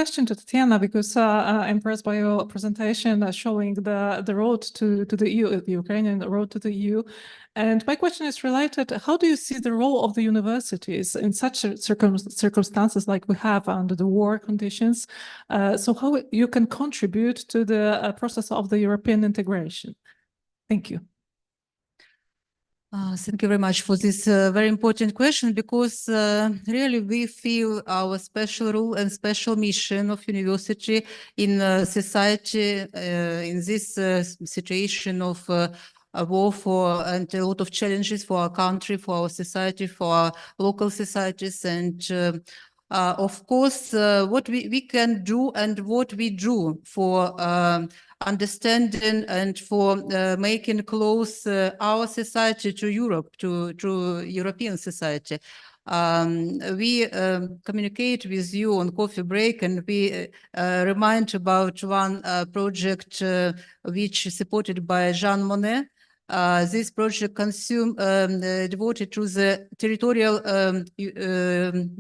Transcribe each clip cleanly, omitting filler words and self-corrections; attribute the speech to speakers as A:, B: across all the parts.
A: question to Tatiana because I'm impressed by your presentation showing the road to the EU, the Ukrainian road to the EU. And my question is related, how do you see the role of the universities in such circumstances like we have under the war conditions? So how you can contribute to the process of the European integration? Thank you.
B: Thank you very much for this very important question, because really we feel our special role and special mission of university in society in this situation of a war and a lot of challenges for our country, for our society, for our local societies, and of course, what we can do and what we do for understanding and for making close our society to Europe, to European society. We communicate with you on coffee break, and we remind about one project which is supported by Jean Monnet. This project devoted to the territorial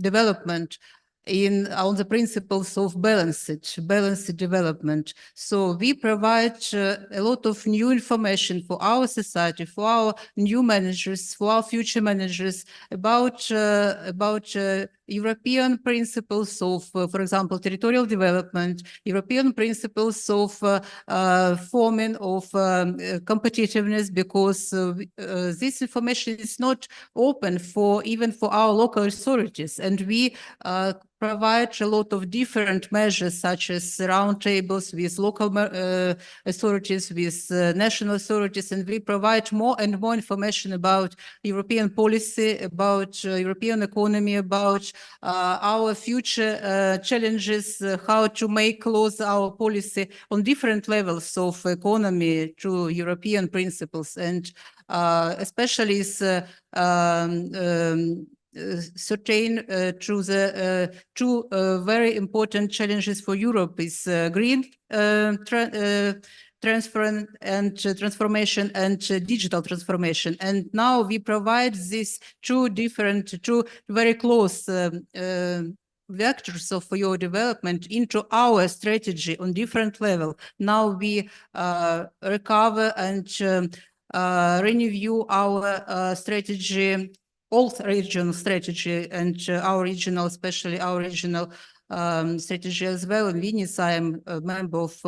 B: development on the principles of balanced development. So we provide a lot of new information for our society, for our new managers, for our future managers about European principles of, for example, territorial development, European principles of forming of competitiveness, because this information is not open even for our local authorities, and we provide a lot of different measures, such as roundtables with local authorities, with national authorities, and we provide more and more information about European policy, about European economy, about our future challenges, how to make close our policy on different levels of economy to European principles, and especially certain to the two very important challenges for Europe is green transformation and digital transformation. And now we provide these two very close vectors of your development into our strategy on different level. Now we recover and renew our strategy, all regional strategy, and our regional, especially our regional strategy as well. In Vilnius, I am a member of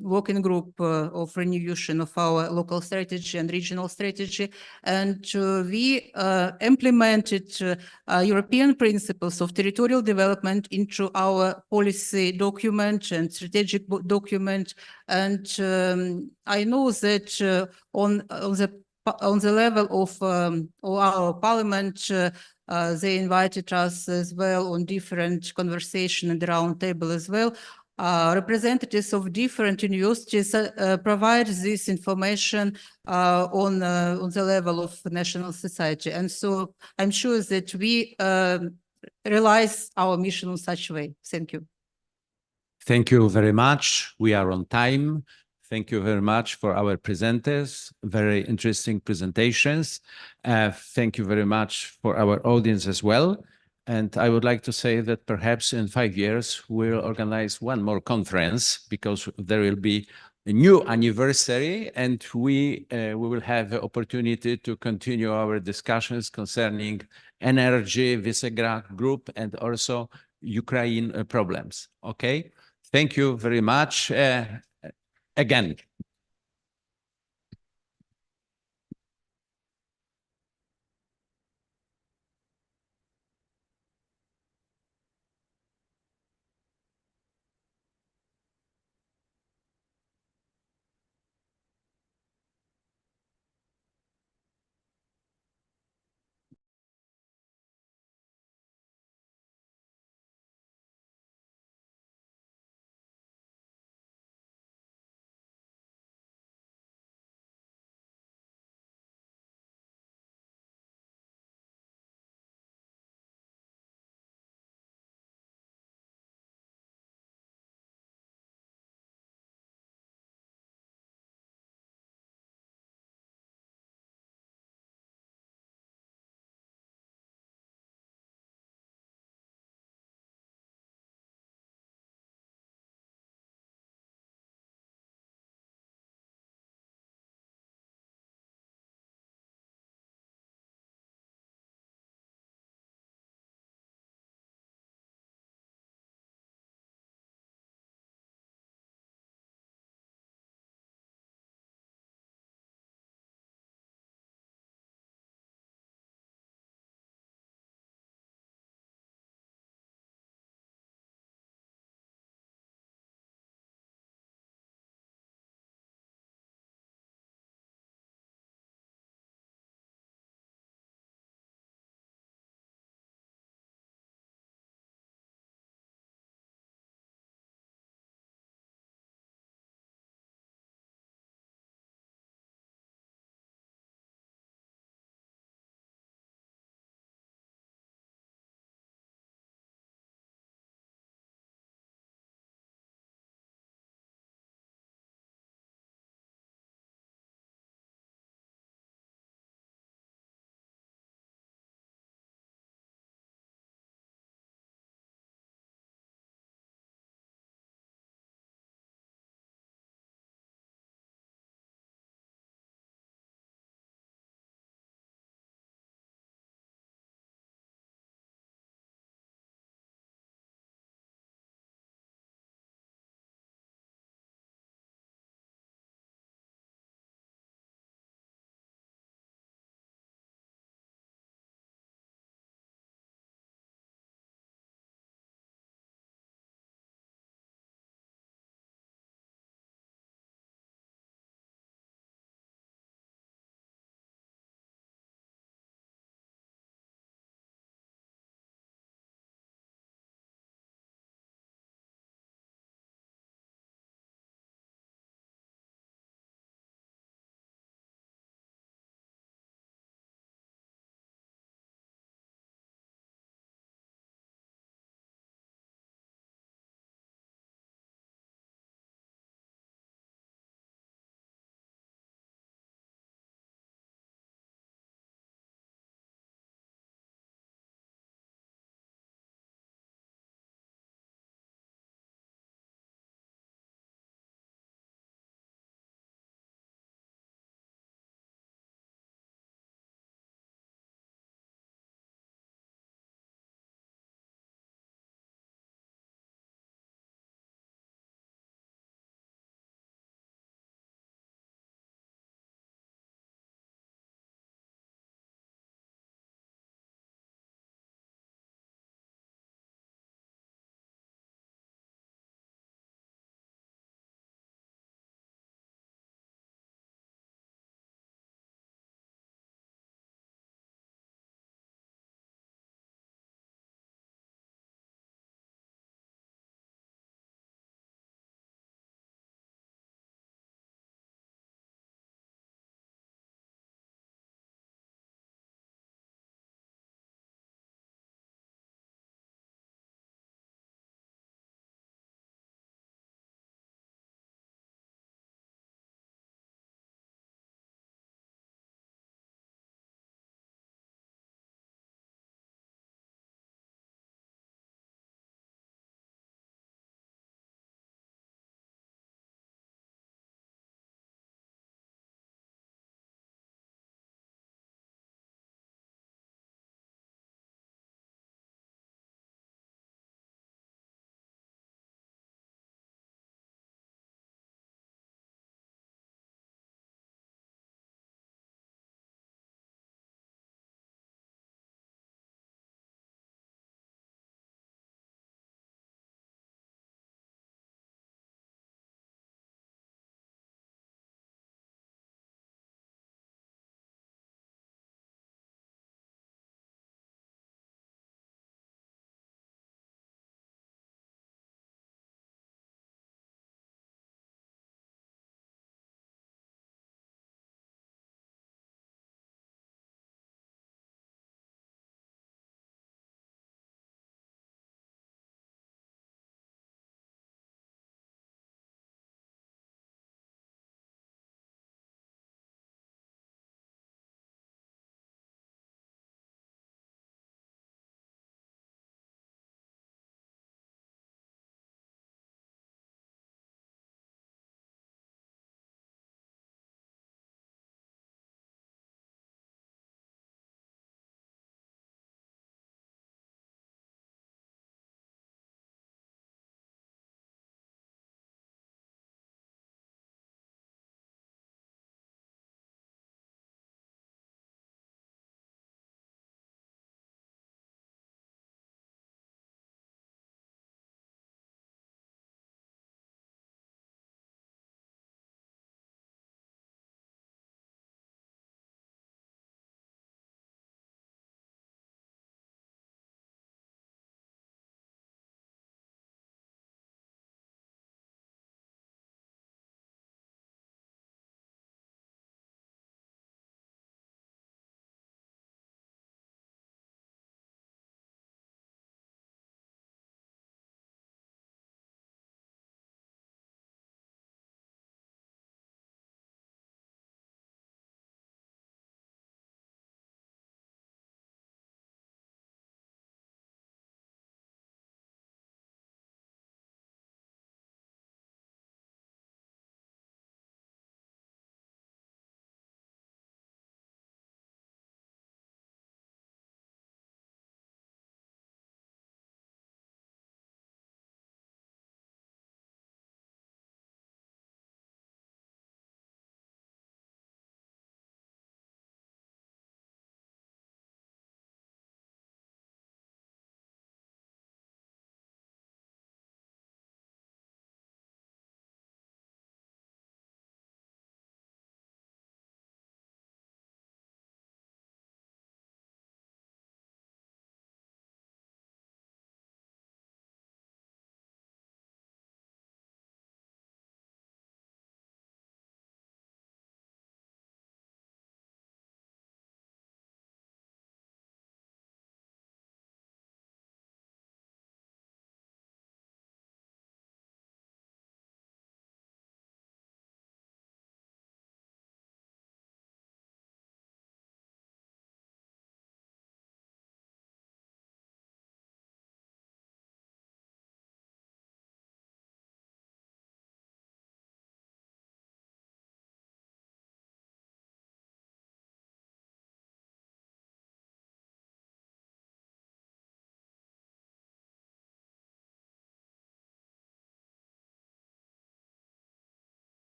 B: working group of renewal of our local strategy and regional strategy, and we implemented European principles of territorial development into our policy document and strategic document. And I know that on the level of our parliament, they invited us as well on different conversation and round table as well. Representatives of different universities provide this information on the level of national society. And so I'm sure that we realize our mission in such a way. Thank you.
C: Thank you very much. We are on time. Thank you very much for our presenters. Very interesting presentations. Thank you very much for our audience as well. And I would like to say that perhaps in 5 years, we'll organize one more conference, because there will be a new anniversary, and we will have the opportunity to continue our discussions concerning energy, Visegrad Group, and also Ukraine problems. Okay? Thank you very much. Again.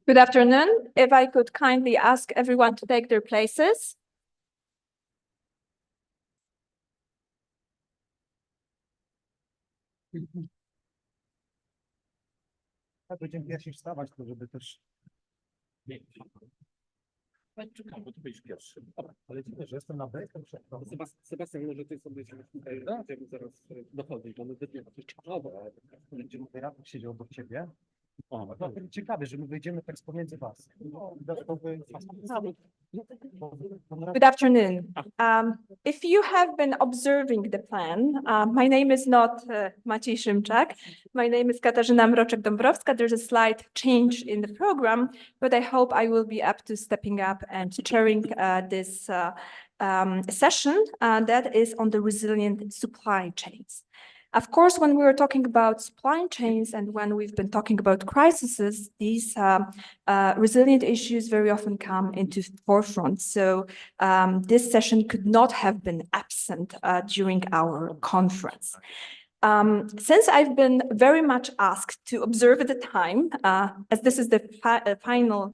D: Good afternoon. If I could kindly ask everyone to take their places.
E: Będziemy pierwsi wstawać, to żeby też... Czekaj, bo ty byś pierwszy. Dobra, ale widzę, że jestem na B.
F: Sebastian, może ty sobie tutaj zaraz dochodzić, bo my wytniemy coś ciekawego.
E: Będzie moderator siedział obok ciebie. O, no, ciekawe, że my wyjdziemy tak pomiędzy was.
D: Good afternoon. If you have been observing the plan, my name is not Maciej Szymczak. My name is Katarzyna Mroczek-Dąbrowska. There's a slight change in the program, but I hope I will be up to stepping up and chairing this session that is on the resilient supply chains. Of course, when we were talking about supply chains and when we've been talking about crises, these resilient issues very often come into the forefront. So this session could not have been absent during our conference. Since I've been very much asked to observe the time, as this is the final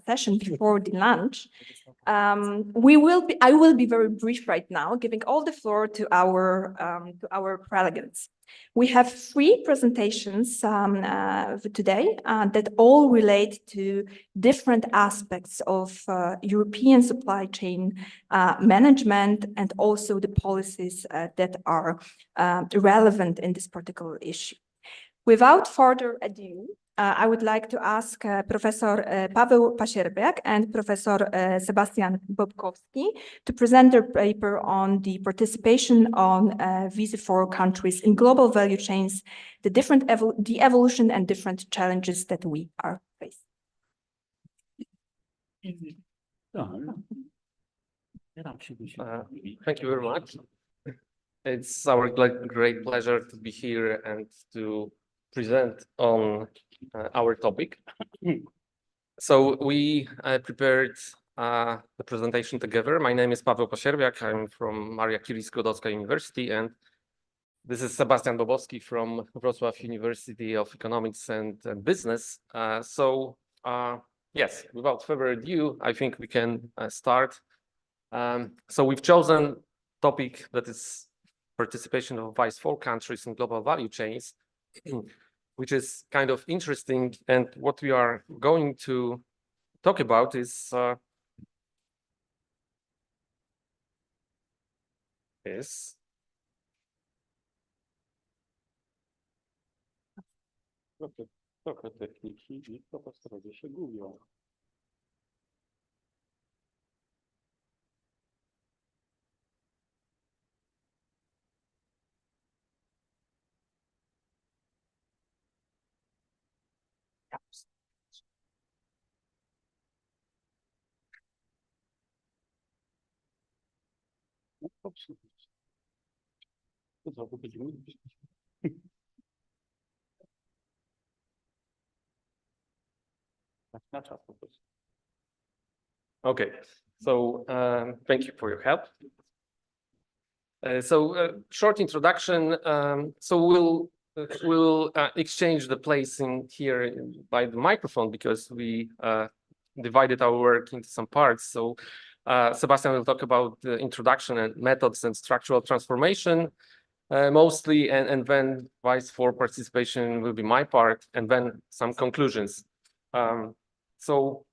D: session before the lunch, I will be very brief right now, giving all the floor to our prelegents. We have 3 presentations today that all relate to different aspects of European supply chain management and also the policies that are relevant in this particular issue. Without further ado, I would like to ask Professor Paweł Pasierbiak and Professor Sebastian Bobkowski to present their paper on the participation on VISI4 countries in global value chains, the evolution and different challenges that we are facing.
F: Thank you very much. It's our great pleasure to be here and to present on our topic. So we prepared the presentation together. My name is Paweł Pasierbiak. I'm from Maria Curie-Skłodowska University, and this is Sebastian Bobkowski from Wrocław University of Economics and Business. Yes, without further ado, I think we can start. So we've chosen topic that is participation of VISI4 countries in global value chains, which is kind of interesting. And what we are going to talk about is
E: Trochę techniki i po prostu się gubią.
F: okay. So thank you for your help. Short introduction. So we'll exchange the place in here by the microphone because we divided our work into some parts. So Sebastian will talk about the introduction and methods and structural transformation mostly, and then VISI4 participation will be my part, and then some conclusions. So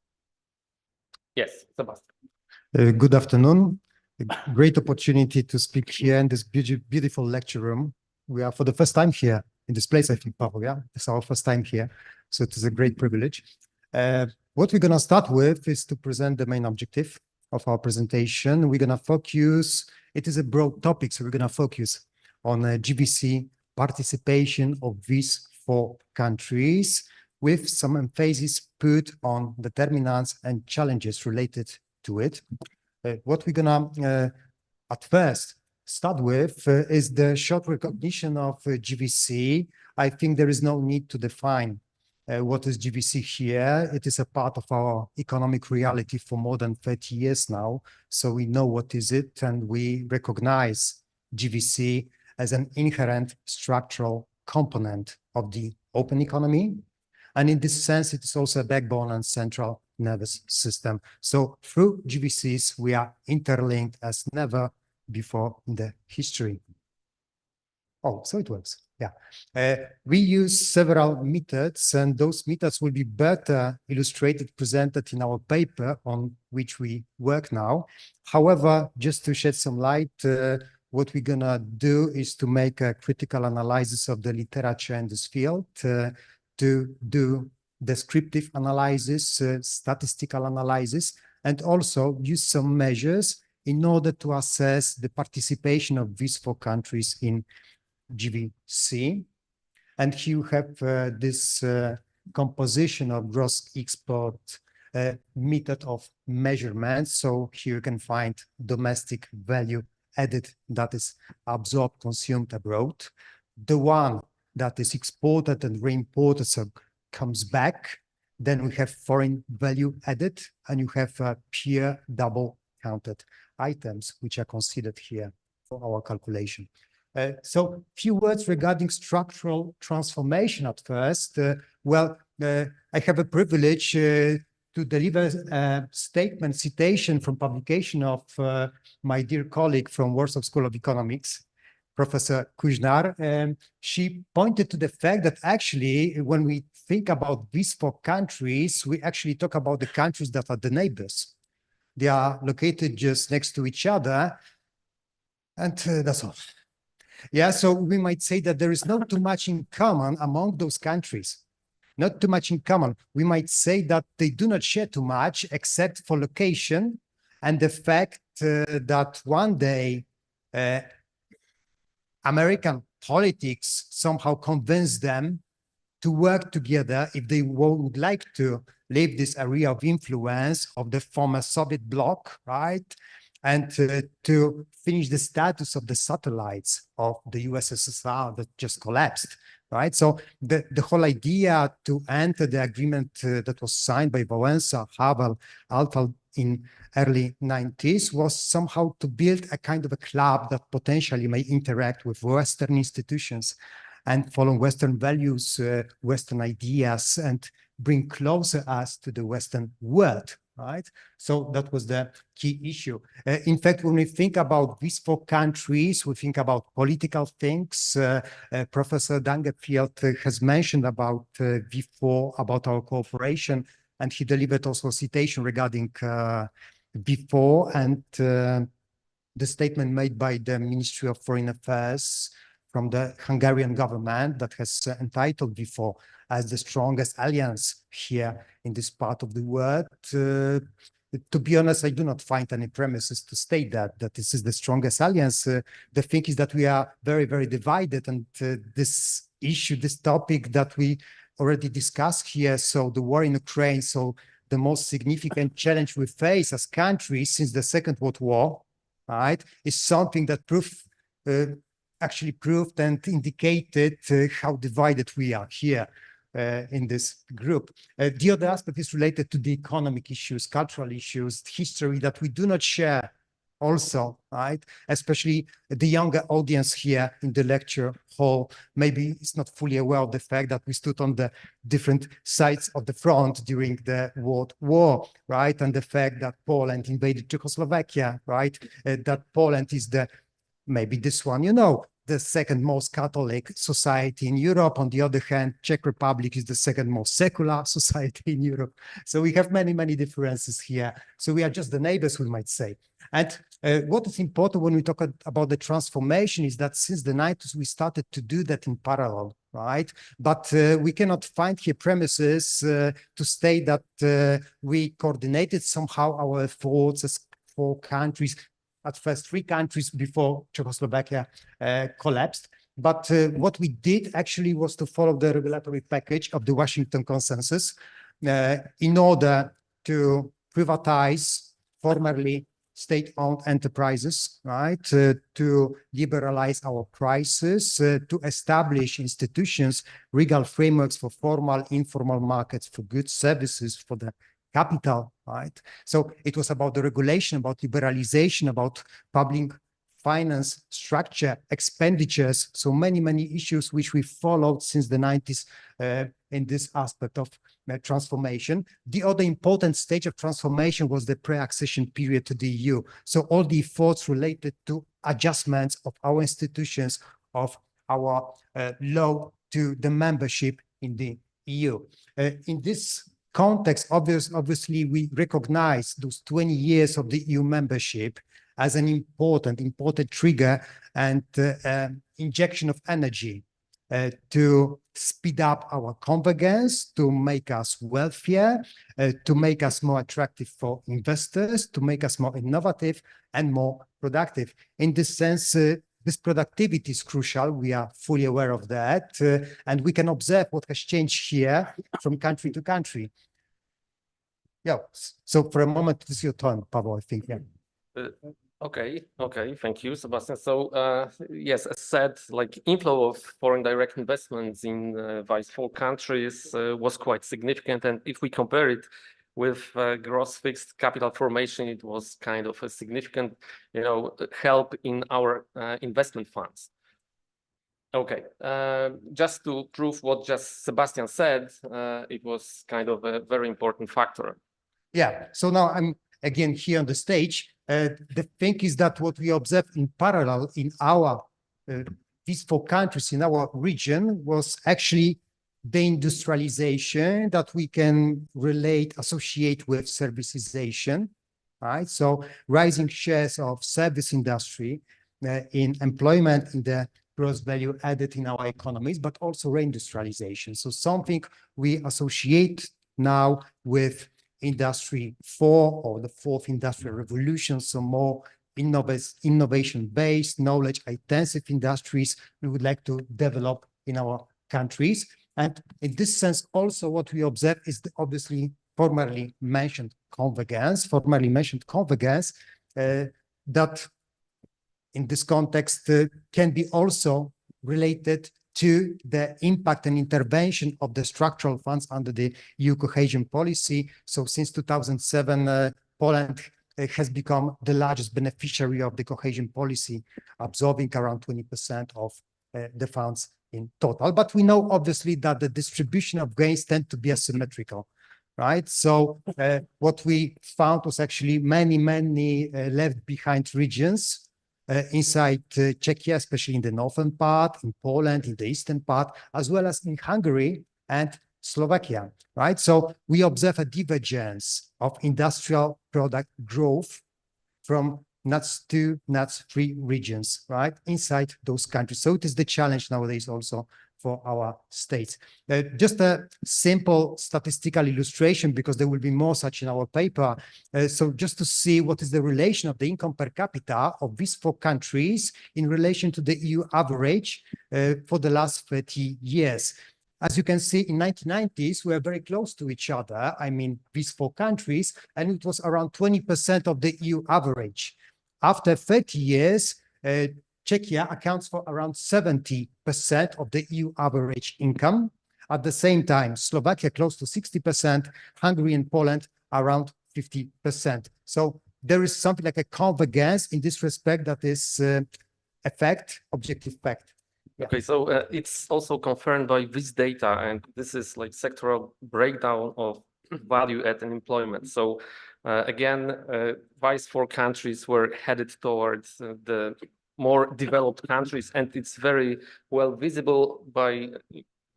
F: yes, Sebastian.
G: Good afternoon. A great opportunity to speak here in this beautiful lecture room. We are for the first time here in this place, I think, Paweł, yeah? It's our first time here, so it is a great privilege. What we're going to start with is to present the main objective of our presentation. We're going to focus, it is a broad topic, so we're going to focus on GVC participation of these 4 countries with some emphasis put on determinants and challenges related to it. What we're gonna at first start with is the short recognition of GVC. I think there is no need to define What is GVC here? It is a part of our economic reality for more than 30 years now. So we know what is it, and we recognize GVC as an inherent structural component of the open economy. And in this sense, it is also a backbone and central nervous system. So through GVCs, we are interlinked as never before in the history. Oh, so it works. Yeah. We use several methods, and those methods will be better illustrated, presented in our paper on which we work now. However, just to shed some light, what we're gonna do is to make a critical analysis of the literature in this field, to do descriptive analysis, statistical analysis, and also use some measures in order to assess the participation of these 4 countries in GVC. And here you have this composition of gross export method of measurement. So here you can find domestic value added that is absorbed, consumed abroad. The one that is exported and reimported, so comes back. Then we have foreign value added, and you have pure double counted items, which are considered here for our calculation. So few words regarding structural transformation at first. I have a privilege to deliver a statement citation from publication of my dear colleague from Warsaw School of Economics, Professor Kuźnar. She pointed to the fact that actually, when we think about these 4 countries, we actually talk about the countries that are the neighbors. They are located just next to each other, and that's all. Yeah, so we might say that there is not too much in common among those countries. Not too much in common. We might say that they do not share too much except for location and the fact that one day American politics somehow convinced them to work together if they would like to leave this area of influence of the former Soviet bloc, right? And to finish the status of the satellites of the USSR that just collapsed, right? So the whole idea to enter the agreement that was signed by Wałęsa, Havel, Altal in early 90s was somehow to build a kind of a club that potentially may interact with Western institutions and follow Western values, Western ideas, and bring closer us to the Western world. Right? So that was the key issue. In fact, when we think about these 4 countries, we think about political things. Professor Dangerfield has mentioned about before, about our cooperation, and he delivered also a citation regarding before and the statement made by the Ministry of Foreign Affairs from the Hungarian government that has entitled before as the strongest alliance here in this part of the world. To be honest, I do not find any premises to state that this is the strongest alliance. The thing is that we are very, very divided, and this issue, this topic that we already discussed here, so the war in Ukraine, so the most significant challenge we face as countries since the Second World War, right, is something that actually proved and indicated how divided we are here in this group. The other aspect is related to the economic issues, cultural issues, history that we do not share also, right? Especially the younger audience here in the lecture hall maybe is not fully aware of the fact that we stood on the different sides of the front during the World War, right? And the fact that Poland invaded Czechoslovakia, right? That Poland is maybe this one, you know, the second most Catholic society in Europe. On the other hand, Czech Republic is the second most secular society in Europe. So we have many, many differences here. So we are just the neighbors, we might say. And what is important when we talk about the transformation is that since the 90s, we started to do that in parallel, right? But we cannot find here premises to state that we coordinated somehow our efforts as 4 countries, at first 3 countries before Czechoslovakia collapsed. But what we did actually was to follow the regulatory package of the Washington Consensus in order to privatize formerly state-owned enterprises, right? To liberalize our prices, to establish institutions, legal frameworks for formal, informal markets, for goods, services, for the capital, right? So it was about the regulation, about liberalization, about public finance structure, expenditures, so many issues which we followed since the 90s in this aspect of transformation. The other important stage of transformation was the pre-accession period to the EU. So all the efforts related to adjustments of our institutions, of our law to the membership in the EU. In this context, obviously, we recognize those 20 years of the EU membership as an important trigger and injection of energy to speed up our convergence, to make us wealthier, to make us more attractive for investors, to make us more innovative and more productive. In this sense, this productivity is crucial. We are fully aware of that. And we can observe what has changed here from country to country. Yeah, so for a moment, it's your turn, Pavel, I think. Yeah.
F: Okay, thank you, Sebastian. So yes, as said, like inflow of foreign direct investments in VICE4 countries was quite significant. And if we compare it with gross fixed capital formation, it was kind of a significant, help in our investment funds. Okay, just to prove what just Sebastian said, it was kind of a very important factor.
G: Yeah, so now I'm again here on the stage. The thing is that what we observed in parallel in our these 4 countries in our region was actually the industrialization that we can associate with servicization, right? So rising shares of service industry in employment, in the gross value added in our economies, but also reindustrialization. So something we associate now with Industry 4 or the 4th Industrial Revolution, so more innovation-based, knowledge-intensive industries we would like to develop in our countries. And in this sense, also what we observe is the obviously formerly mentioned convergence, that in this context can be also related to the impact and intervention of the structural funds under the EU cohesion policy. So since 2007, Poland has become the largest beneficiary of the cohesion policy, absorbing around 20% of the funds in total. But we know obviously that the distribution of gains tend to be asymmetrical, right? So what we found was actually many left behind regions inside Czechia, especially in the northern part, in Poland, in the eastern part, as well as in Hungary and Slovakia, right? So we observe a divergence of industrial product growth from NUTS 2, NUTS 3 regions, right? Inside those countries. So it is the challenge nowadays also for our states. Just a simple statistical illustration, because there will be more such in our paper. So just to see what is the relation of the income per capita of these 4 countries in relation to the EU average for the last 30 years. As you can see, in 1990s, we were very close to each other. I mean, these 4 countries, and it was around 20% of the EU average. After 30 years, Czechia accounts for around 70% of the EU average income. At the same time, Slovakia close to 60%, Hungary and Poland around 50%. So there is something like a convergence in this respect that is objective fact. Yeah.
F: Okay, so it's also confirmed by this data, and this is like sectoral breakdown of value add and employment. So again, VICE4 countries were headed towards the more developed countries, and it's very well visible by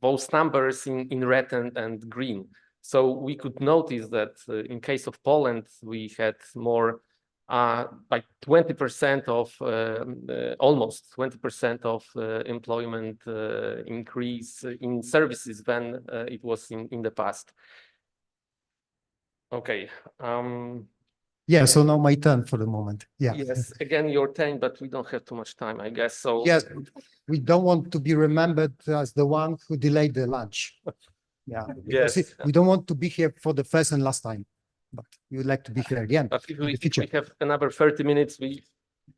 F: those numbers in red and green. So we could notice that in case of Poland, we had more like 20% of almost 20% of employment increase in services than it was in the past. Okay.
G: Yeah, so now my turn for the moment. Yeah.
F: Yes, again, your turn, but we don't have too much time, I guess. So
G: yes, we don't want to be remembered as the one who delayed the lunch. Yeah.
F: Yes.
G: We don't want to be here for the first and last time. but we would like to be here again
F: But if
G: in the
F: we
G: future.
F: have another 30 minutes,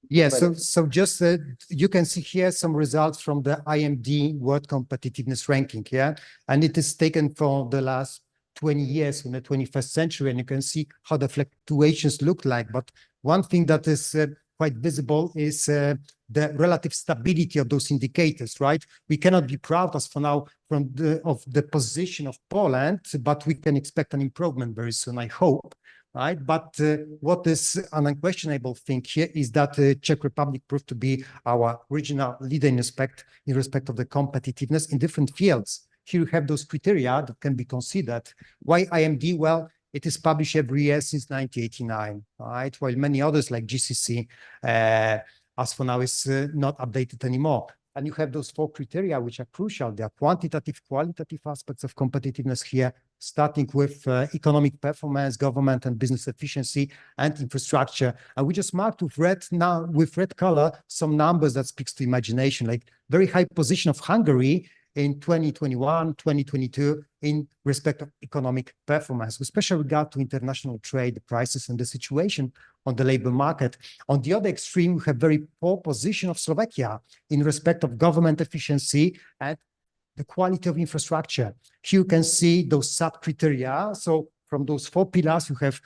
G: Yeah, so
F: minutes.
G: just you can see here some results from the IMD World Competitiveness Ranking, yeah, and it is taken for the last 20 years in the 21st century, and you can see how the fluctuations look like. But one thing that is quite visible is the relative stability of those indicators, right? We cannot be proud as for now from the position of Poland, but we can expect an improvement very soon, I hope. Right, but what is an unquestionable thing here is that the Czech Republic proved to be our regional leader in respect of the competitiveness in different fields. Here you have those criteria that can be considered. Why IMD? Well, it is published every year since 1989, right? While many others like GCC, as for now, is not updated anymore. And you have those 4 criteria which are crucial. They are quantitative, qualitative aspects of competitiveness here, starting with economic performance, government and business efficiency, and infrastructure. And we just marked with red color some numbers that speaks to imagination, like very high position of Hungary in 2021, 2022 in respect of economic performance, with special regard to international trade prices and the situation on the labor market. On the other extreme, we have very poor position of Slovakia in respect of government efficiency and the quality of infrastructure. Here you can see those sub-criteria. So from those 4 pillars, you have,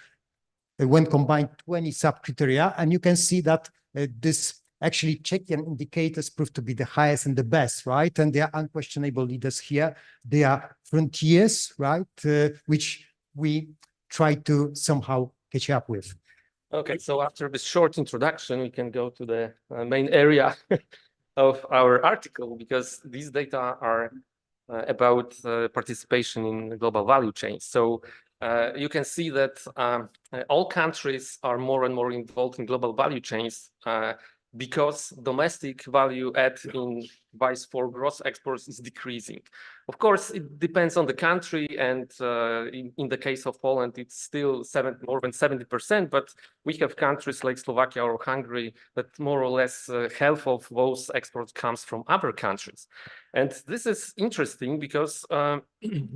G: when combined, 20 sub-criteria, and you can see that this actually Czechian indicators prove to be the highest and the best, right? And they are unquestionable leaders here. They are frontiers, right? Which we try to somehow catch up with.
F: Okay, so after this short introduction, we can go to the main area of our article, because these data are about participation in the global value chain. So you can see that all countries are more and more involved in global value chains because domestic value add in vice for gross exports is decreasing. Of course, it depends on the country, and in the case of Poland, it's still more than 70%, but we have countries like Slovakia or Hungary that more or less half of those exports comes from other countries. And this is interesting because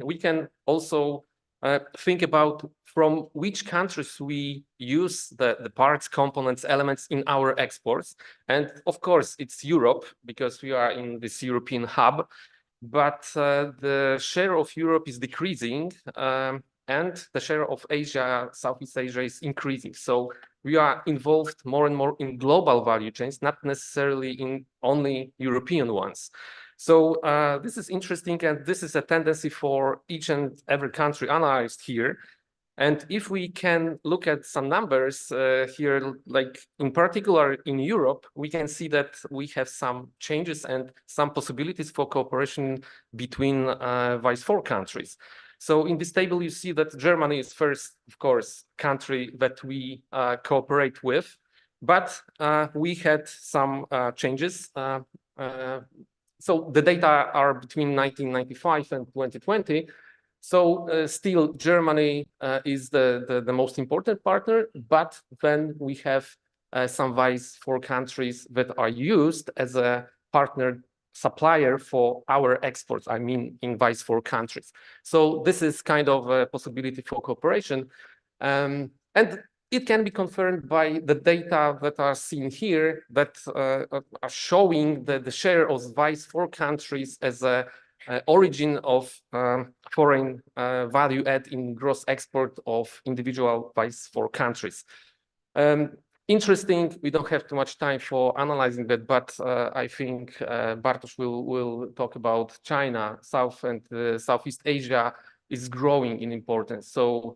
F: we can also think about from which countries we use the parts, components, elements in our exports. And of course, it's Europe, because we are in this European hub, but the share of Europe is decreasing and the share of Asia, Southeast Asia is increasing. So we are involved more and more in global value chains, not necessarily in only European ones. So this is interesting, and this is a tendency for each and every country analyzed here. And if we can look at some numbers here, like in particular in Europe, we can see that we have some changes and some possibilities for cooperation between vice 4 countries. So in this table, you see that Germany is first, of course, country that we cooperate with, but we had some changes. So the data are between 1995 and 2020. So still Germany is the most important partner, but then we have some vice 4 countries that are used as a partner supplier for our exports, I mean in vice 4 countries. So this is kind of a possibility for cooperation. And it can be confirmed by the data that are seen here that are showing the share of vice 4 countries as a origin of foreign value add in gross export of individual vice 4 countries. Interesting, we don't have too much time for analyzing that, but I think Bartosz will talk about China. South and Southeast Asia is growing in importance. So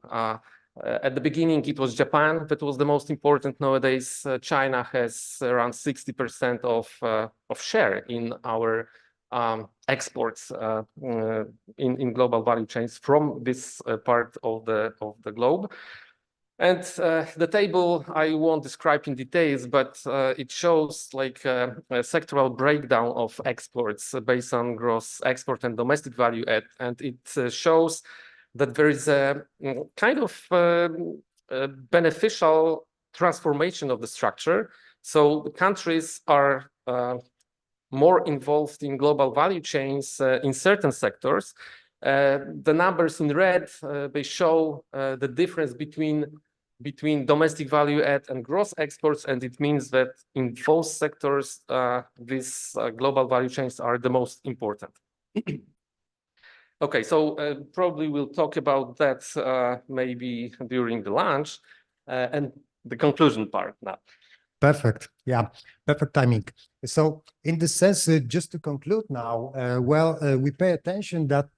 F: at the beginning, it was Japan that was the most important. Nowadays, China has around 60% of share in our exports in global value chains from this part of the globe. And the table I won't describe in details, but it shows like a sectoral breakdown of exports based on gross export and domestic value add. And it shows that there is a kind of beneficial transformation of the structure. So the countries are more involved in global value chains in certain sectors, The numbers in red, they show the difference between domestic value add and gross exports, and it means that in both sectors, these global value chains are the most important. Okay, so probably we'll talk about that maybe during the lunch and the conclusion part now.
G: Perfect. Yeah, perfect timing. So in the sense, just to conclude now, we pay attention that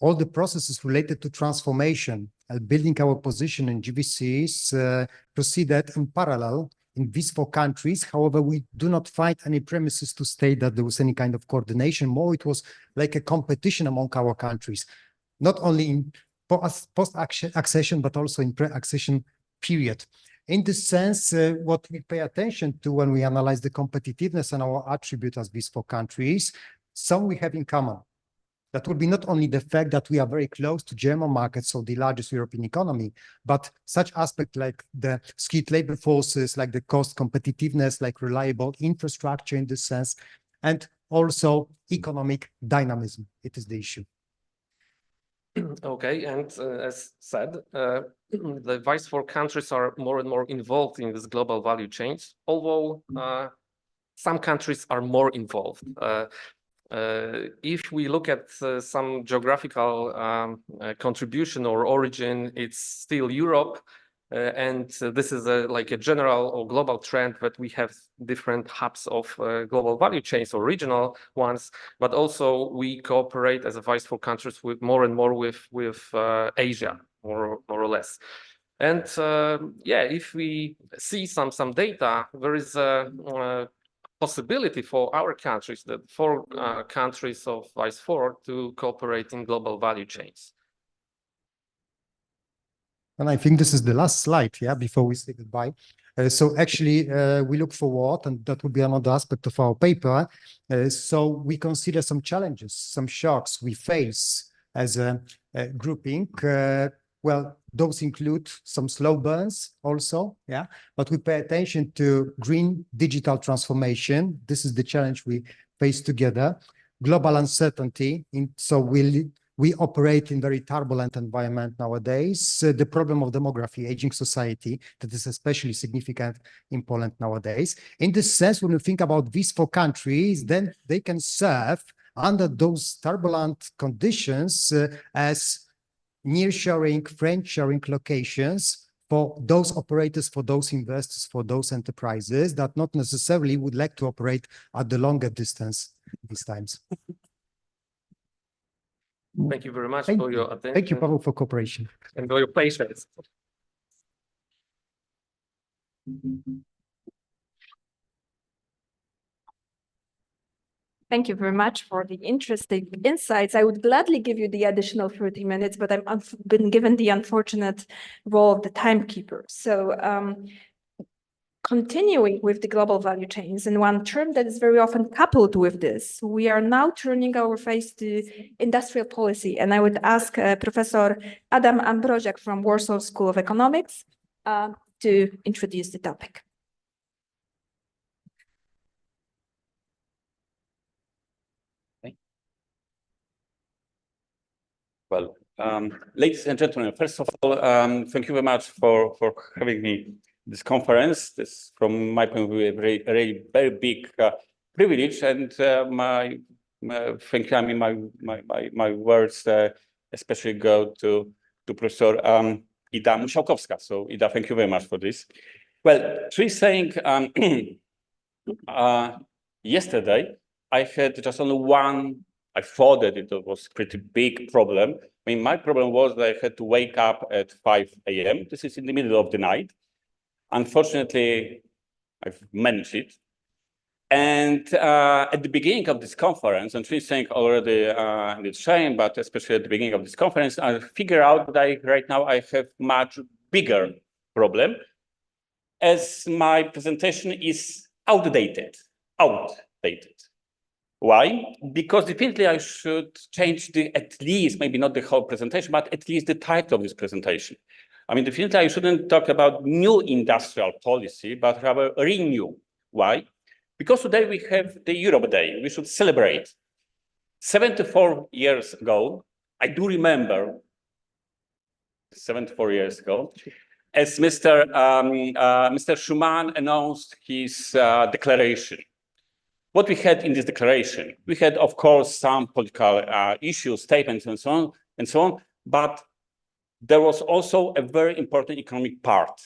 G: all the processes related to transformation and building our position in GVCs proceeded in parallel in these 4 countries. However, we do not find any premises to state that there was any kind of coordination. More, it was like a competition among our countries, not only in post-accession, but also in pre-accession period. In this sense, what we pay attention to when we analyze the competitiveness and our attribute as these 4 countries, some we have in common. That would be not only the fact that we are very close to German markets, so the largest European economy, but such aspects like the skilled labor forces, like the cost competitiveness, like reliable infrastructure in this sense, and also economic dynamism. It is the issue.
F: Okay, and as said, the Vice 4 countries are more and more involved in this global value chains, although some countries are more involved. If we look at some geographical contribution or origin, it's still Europe. And this is like a general or global trend that we have different hubs of global value chains or regional ones, but also we cooperate as a Vice 4 countries with more and more with Asia, more or less. And yeah, if we see some data, there is a possibility for our countries, the 4 countries of Vice 4, to cooperate in global value chains.
G: And I think this is the last slide, yeah, before we say goodbye. So actually, we look forward, and that will be another aspect of our paper. So we consider some challenges, some shocks we face as a grouping. Well, those include some slow burns also, yeah, but we pay attention to green digital transformation. This is the challenge we face together. Global uncertainty, so we operate in very turbulent environment nowadays. The problem of demography, aging society, that is especially significant in Poland nowadays. In this sense, when we think about these 4 countries, then they can serve under those turbulent conditions as nearshoring, friendshoring locations for those operators, for those investors, for those enterprises that not necessarily would like to operate at the longer distance these times.
F: Thank you very much for your attention.
G: Thank you, Paweł, for cooperation.
F: And for your patience.
D: Thank you very much for the interesting insights. I would gladly give you the additional 30 minutes, but I've been given the unfortunate role of the timekeeper. So continuing with the global value chains, and one term that is very often coupled with this, we are now turning our face to industrial policy. And I would ask Professor Adam Ambroziak from Warsaw School of Economics to introduce the topic.
H: Well, ladies and gentlemen, first of all, thank you very much for having me this conference. This, from my point of view, a very big privilege, and thank you. I mean, my words especially go to Professor Ida Musiałkowska. So, Ida, thank you very much for this. Well, truly saying, yesterday I had just only one. I thought that it was a pretty big problem. I mean, my problem was that I had to wake up at 5 a.m. This is in the middle of the night. Unfortunately, I've managed it. And at the beginning of this conference, and she's saying already in the chain, but especially at the beginning of this conference, I figure out that right now I have much bigger problem, as my presentation is outdated. Why? Because definitely I should change at least, maybe not the whole presentation, but at least the title of this presentation. I mean, definitely I shouldn't talk about new industrial policy, but rather renew. Why? Because today we have the Europe Day. We should celebrate. 74 years ago, I do remember 74 years ago, as Mr. Schuman announced his declaration. What we had in this declaration, we had, of course, some political issues, statements, and so on, but there was also a very important economic part.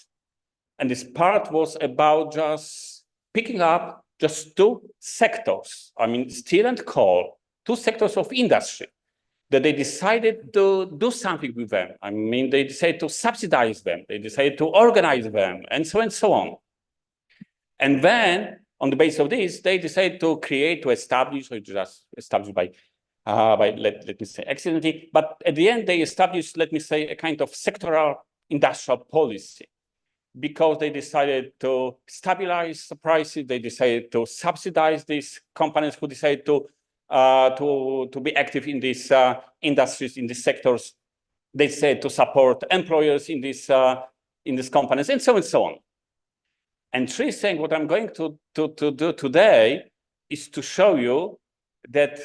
H: And this part was about just picking up just two sectors, I mean, steel and coal, two sectors of industry, that they decided to do something with them. I mean, they decided to subsidize them, they decided to organize them, and so on. And then, on the basis of this, they decided to create, to establish, or just established by let me say, accidentally, but at the end, they established, let me say, a kind of sectoral industrial policy, because they decided to stabilize the prices, they decided to subsidize these companies who decided to be active in these industries, in these sectors. They said to support employers in these companies, and so on. And Tri saying what I'm going to do today is to show you that,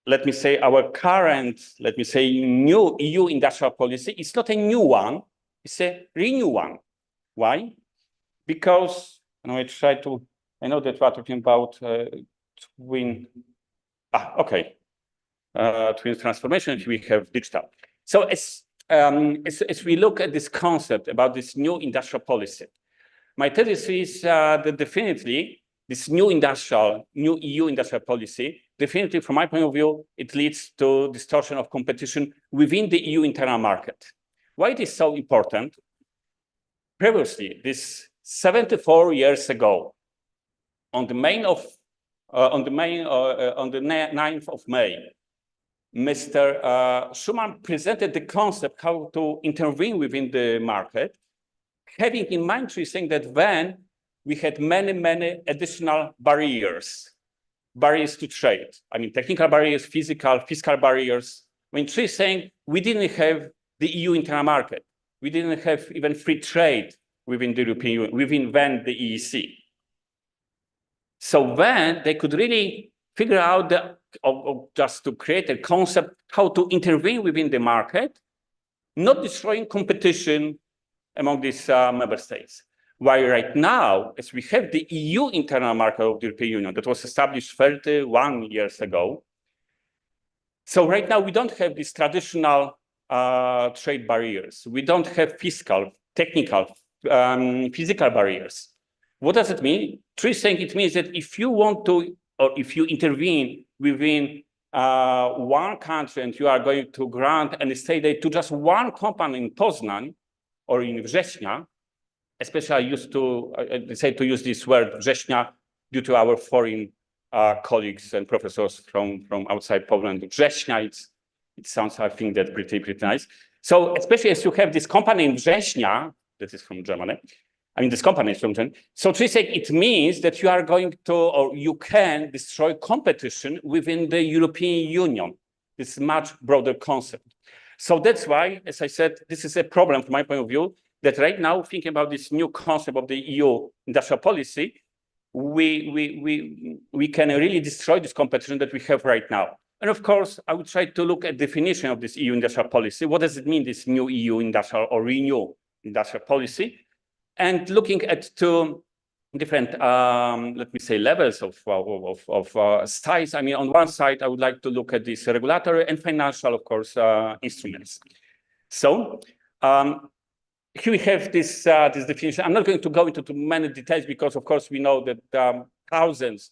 H: let me say, our current, let me say, new EU industrial policy is not a new one, it's a renew one. Why? Because, I know that we are talking about twin transformation, we have digital. So as we look at this concept about this new industrial policy, my thesis is that definitely this new EU industrial policy, definitely from my point of view, it leads to distortion of competition within the EU internal market. Why it is so important? Previously, this 74 years ago, on the 9th of May, Mr. Schuman presented the concept how to intervene within the market, having in mind saying that then we had many additional barriers to trade. I mean, technical barriers, fiscal barriers. I mean, Tri saying we didn't have the EU internal market. We didn't have even free trade within the European Union, within then the EEC. So then they could really figure out just to create a concept how to intervene within the market, not destroying competition among these member states. While right now, as we have the EU internal market of the European Union that was established 31 years ago, so right now we don't have these traditional trade barriers. We don't have fiscal, technical, physical barriers. What does it mean? Tri saying it means that if you want to, or if you intervene within one country and you are going to grant an estate aid to just one company in Poznań or in Września, especially I used to decide to use this word Września due to our foreign colleagues and professors from outside Poland. Września, it sounds, I think, that pretty nice. So especially as you have this company in Września, that is from Germany, I mean, this company is from Germany. So Tri said it means that you are going to, or you can destroy competition within the European Union. It's a much broader concept. So that's why, as I said, this is a problem from my point of view, that right now, thinking about this new concept of the EU industrial policy, we can really destroy this competition that we have right now. And of course, I would try to look at definition of this EU industrial policy. What does it mean, this new EU industrial or renew industrial policy? And looking at two different, let me say, levels of size. I mean, on one side, I would like to look at this regulatory and financial, of course, instruments. So here we have this definition. I'm not going to go into too many details because, of course, we know that thousands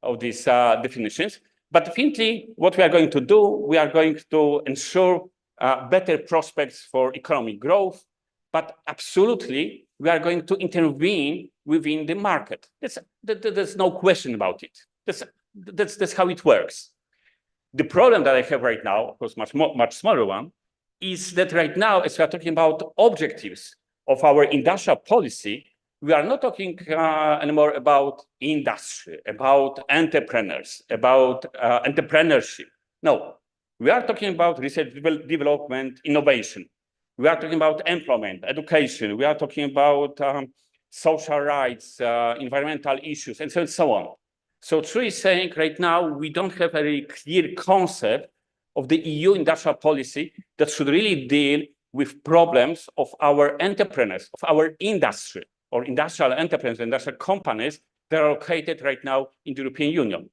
H: of these definitions. But definitely, what we are going to do, we are going to ensure better prospects for economic growth, but absolutely, we are going to intervene within the market. There's no question about it. That's how it works. The problem that I have right now, of course, much smaller one, is that right now, as we are talking about objectives of our industrial policy, we are not talking anymore about industry, about entrepreneurs, about entrepreneurship. No, we are talking about research, development, innovation. We are talking about employment, education. We are talking about social rights, environmental issues, and so on. So Tri is saying right now, we don't have a very clear concept of the EU industrial policy that should really deal with problems of our entrepreneurs, of our industry, or industrial enterprises, industrial companies that are located right now in the European Union.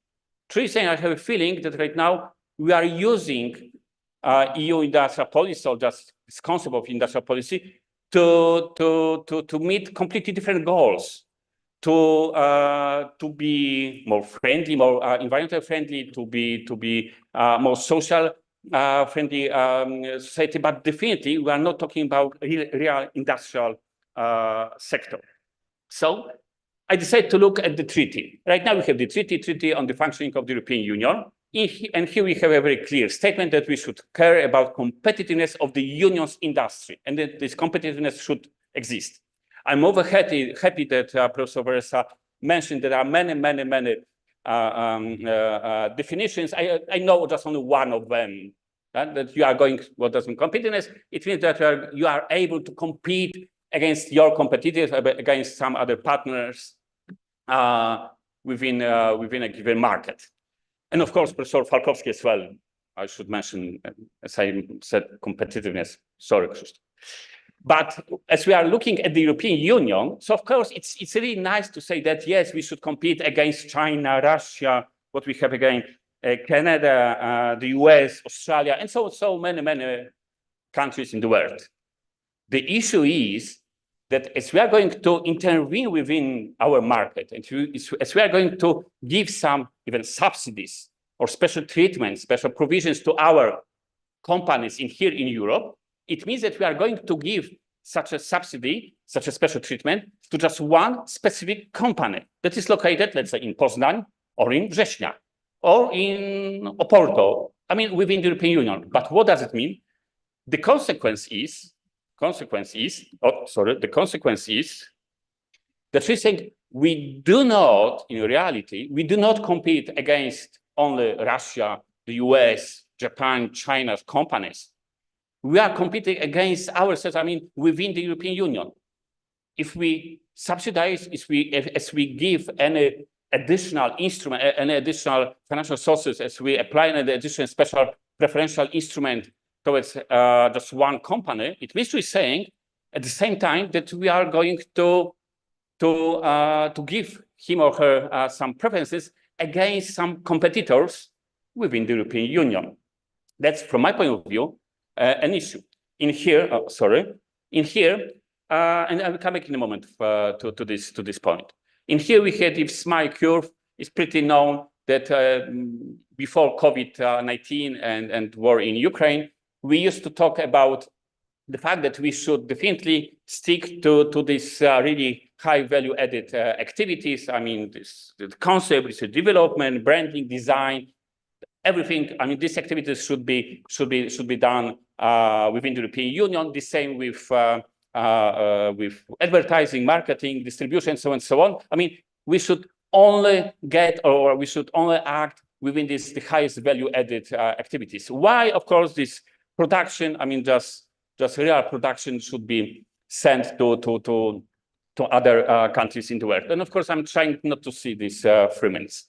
H: Truly saying, I have a feeling that right now we are using EU industrial policy, or just this concept of industrial policy, to meet completely different goals, to be more friendly, more environmentally friendly, to be more social friendly society. But definitely, we are not talking about real industrial sector. So I decided to look at the treaty. Right now, we have the treaty on the functioning of the European Union. And here we have a very clear statement that we should care about competitiveness of the union's industry, and that this competitiveness should exist. I'm over happy that Professor Veresa mentioned there are many definitions. I know just only one of them, that you are going, what does mean competitiveness? It means that you are able to compete against your competitors, against some other partners within a given market. And of course, Professor Falkowski as well. I should mention, as I said, competitiveness. Sorry, Krzysztof. But as we are looking at the European Union, so of course, it's really nice to say that, yes, we should compete against China, Russia, what we have again, Canada, the US, Australia, and so many countries in the world. The issue is that as we are going to intervene within our market, and as we are going to give some even subsidies or special treatments, special provisions to our companies here in Europe, it means that we are going to give such a subsidy, such a special treatment to just one specific company that is located, let's say, in Poznań or in Września or in Oporto, I mean, within the European Union. But what does it mean? The consequence is that we think we do not, in reality, we do not compete against only Russia, the US, Japan, China's companies. We are competing against ourselves, I mean, within the European Union. If we subsidize, as we give any additional instrument, any additional financial sources, as we apply an additional special preferential instrument towards just one company, it means we're saying at the same time that we are going to give him or her some preferences against some competitors within the European Union. That's, from my point of view, an issue. In here, and I will come back in a moment to this point. In here, we had this smile curve. It's pretty known that before COVID-19 and war in Ukraine, we used to talk about the fact that we should definitely stick to this really high value added activities. I mean, the concept, research development, branding, design, everything. I mean, these activities should be done within the European Union. The same with advertising, marketing, distribution, so on and so on. I mean, we should only get, or we should only act within the highest value added activities. Why, of course, this production, I mean, just real production should be sent to other countries in the world. And of course, I'm trying not to see these 3 minutes.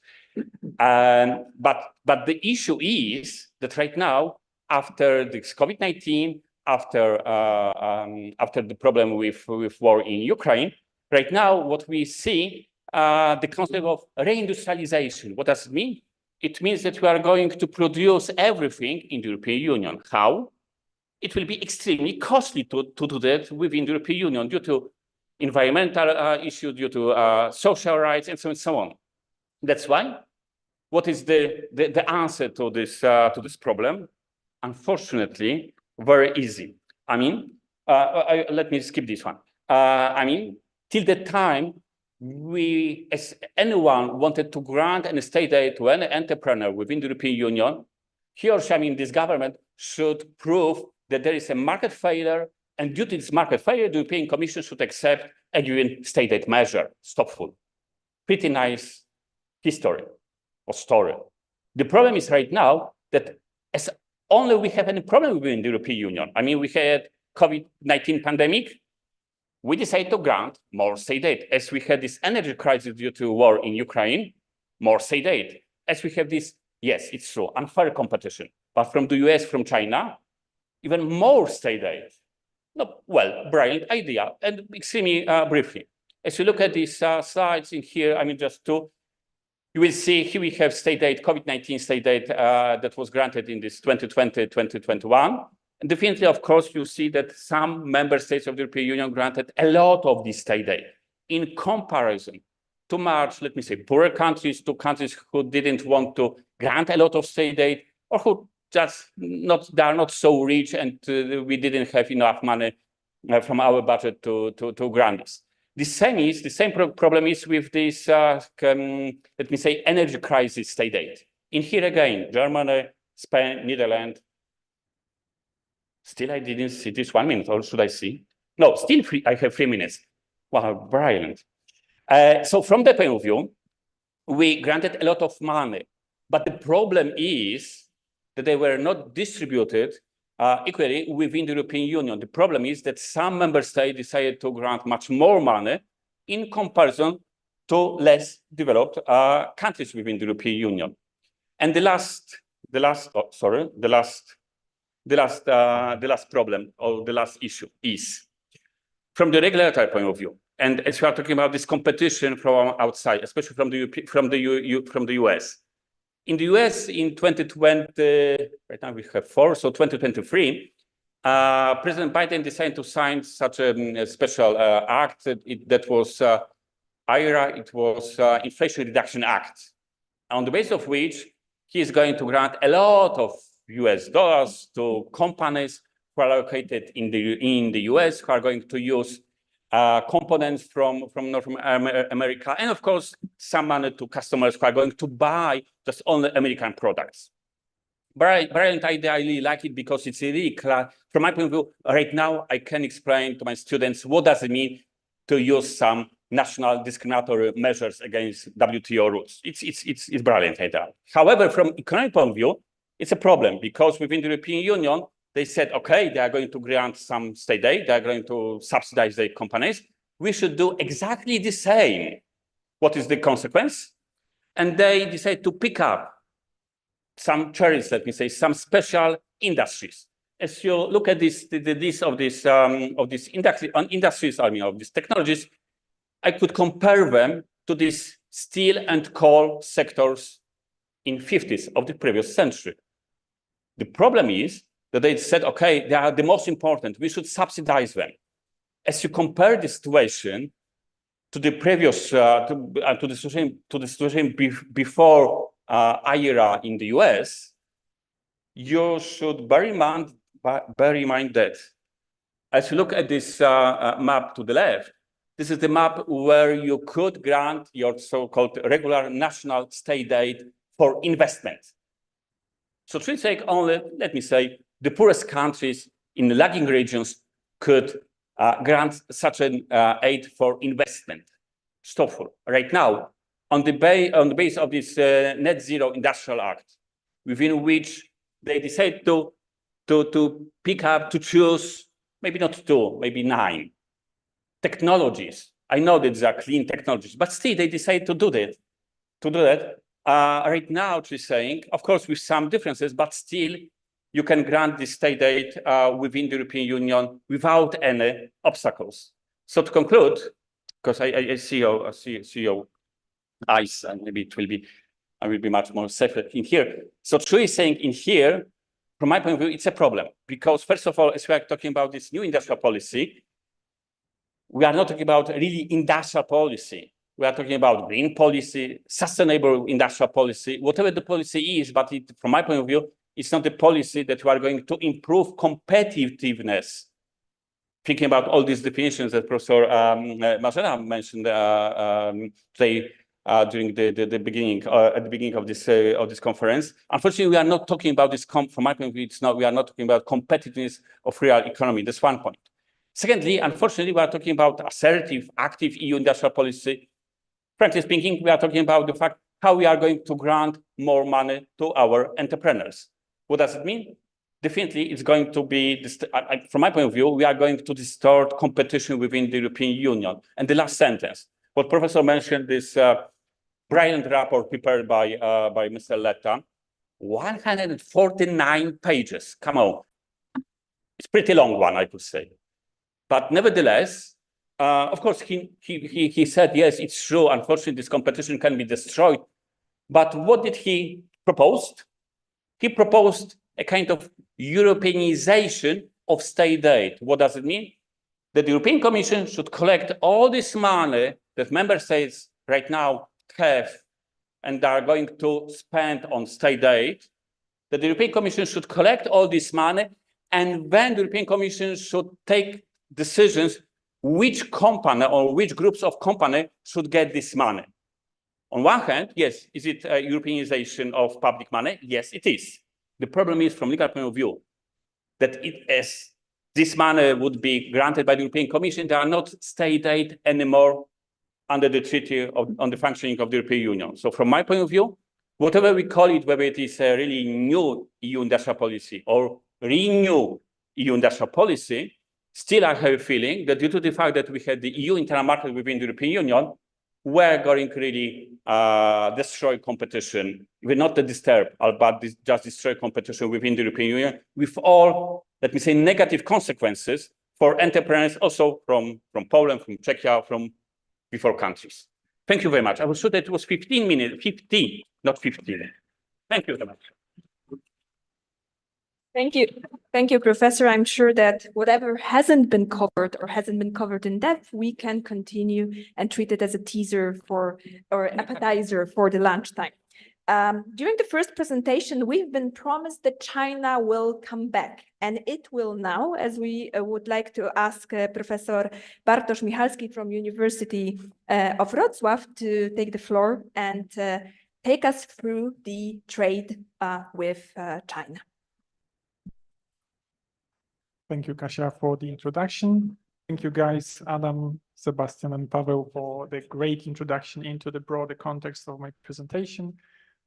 H: But the issue is that right now, after this COVID-19, after the problem with war in Ukraine, right now, what we see, the concept of reindustrialization. What does it mean? It means that we are going to produce everything in the European Union. How? It will be extremely costly to do that within the European Union due to environmental issues, due to social rights, and so on. That's why. What is the answer to this problem? Unfortunately, very easy. I mean, let me skip this one. I mean, till the time as anyone wanted to grant an state aid to any entrepreneur within the European Union, he or she, I mean, this government should prove that there is a market failure, and due to this market failure, the European Commission should accept a given state aid measure. Stopful. Pretty nice history or story. The problem is right now that as only we have any problem within the European Union. I mean, we had COVID-19 pandemic. We decided to grant more state aid. As we had this energy crisis due to war in Ukraine, more state aid. As we have this, yes, it's true, unfair competition. but from the US, from China, even more state aid. No, well, brilliant idea. And extremely briefly, as you look at these slides in here, I mean, just two, you will see here we have state aid, COVID-19 state aid that was granted in this 2020, 2021. And definitely, of course, you see that some member states of the European Union granted a lot of this state aid in comparison to much, let me say, poorer countries, to countries who didn't want to grant a lot of state aid, or who just they are not so rich, and we didn't have enough money from our budget to grant this. The same problem is with this, let me say, energy crisis state aid. In here again, Germany, Spain, Netherlands. Still, I didn't see this 1 minute, or should I see? No, still I have 3 minutes. Wow, brilliant. So from that point of view, we granted a lot of money, but the problem is that they were not distributed equally within the European Union. The problem is that some member states decided to grant much more money in comparison to less developed countries within the European Union. And the last problem, or the last issue, is from the regulatory point of view. And as we are talking about this competition from outside, especially from the US. In the US in 2020, right now we have 4, so 2023, President Biden decided to sign such a special act that was IRA, it was Inflation Reduction Act, on the basis of which he is going to grant a lot of US dollars to companies who are located in the US, who are going to use components from North America, and of course, some money to customers who are going to buy just only American products. Brilliant idea, I really like it because it's really clear. From my point of view, right now, I can explain to my students what does it mean to use some national discriminatory measures against WTO rules. It's brilliant idea. However, from economic point of view, it's a problem because within the European Union, they said, okay, they are going to grant some state aid, they are going to subsidize their companies. We should do exactly the same. What is the consequence? And they decide to pick up some cherries, let me say, some special industries. As you look at these industries, I mean, of these technologies, I could compare them to these steel and coal sectors in 50s of the previous century. The problem is that they said, okay, they are the most important, we should subsidize them. As you compare the situation to the previous, to the situation before IRA in the US, you should bear in mind that as you look at this map to the left, this is the map where you could grant your so-called regular national state aid for investment. So to take only, let me say, the poorest countries in the lagging regions could grant such an aid for investment. Stopful. Right now, on the base of this Net Zero Industrial Act, within which they decide to pick up, to choose, maybe not 2, maybe 9 technologies. I know that these are clean technologies, but still they decide to do that. Right now, she's saying, of course, with some differences, but still, you can grant this state aid within the European Union without any obstacles. So to conclude, because I see your eyes, and maybe I will be much more safe in here. So Chu is saying in here, from my point of view, it's a problem because first of all, as we are talking about this new industrial policy, we are not talking about really industrial policy. We are talking about green policy, sustainable industrial policy, whatever the policy is, but from my point of view, it's not a policy that we are going to improve competitiveness. Thinking about all these definitions that Professor Marzena mentioned today during the beginning, at the beginning of this conference. Unfortunately, we are not talking about this. From my point of view, we are not talking about competitiveness of real economy. That's one point. Secondly, unfortunately, we are talking about assertive, active EU industrial policy. Frankly speaking, we are talking about the fact how we are going to grant more money to our entrepreneurs. What does it mean? Definitely, it's going to be, from my point of view, we are going to distort competition within the European Union. And the last sentence, what Professor mentioned, this brilliant report prepared by Mr. Letta, 149 pages. Come on. It's a pretty long one, I could say. But nevertheless, of course, he said, yes, it's true. Unfortunately, this competition can be destroyed. But what did he propose? He proposed a kind of Europeanization of state aid. What does it mean? That the European Commission should collect all this money that member states right now have and are going to spend on state aid, that the European Commission should collect all this money, and then the European Commission should take decisions which company or which groups of company should get this money. On one hand, yes, is it a Europeanization of public money? Yes, it is. The problem is, from legal point of view, that as this money would be granted by the European Commission, they are not state aid anymore under the Treaty on the Functioning of the European Union. So from my point of view, whatever we call it, whether it is a really new EU industrial policy or renew EU industrial policy, still I have a feeling that due to the fact that we had the EU internal market within the European Union, we're going to really destroy competition. We're not to disturb, but just destroy competition within the European Union with all, let me say, negative consequences for entrepreneurs also from Poland, from Czechia, from before countries. Thank you very much. I was sure that it was 15 minutes, 15, not 15. Thank you very much.
D: Thank you. Thank you, Professor. I'm sure that whatever hasn't been covered or hasn't been covered in depth, we can continue and treat it as a teaser for or appetizer for the lunchtime. During the first presentation, we've been promised that China will come back, and it will now, as we would like to ask Professor Bartosz Michalski from University of Wrocław to take the floor and take us through the trade with China.
I: Thank you, Kasia, for the introduction. Thank you, guys, Adam, Sebastian, and Paweł, for the great introduction into the broader context of my presentation.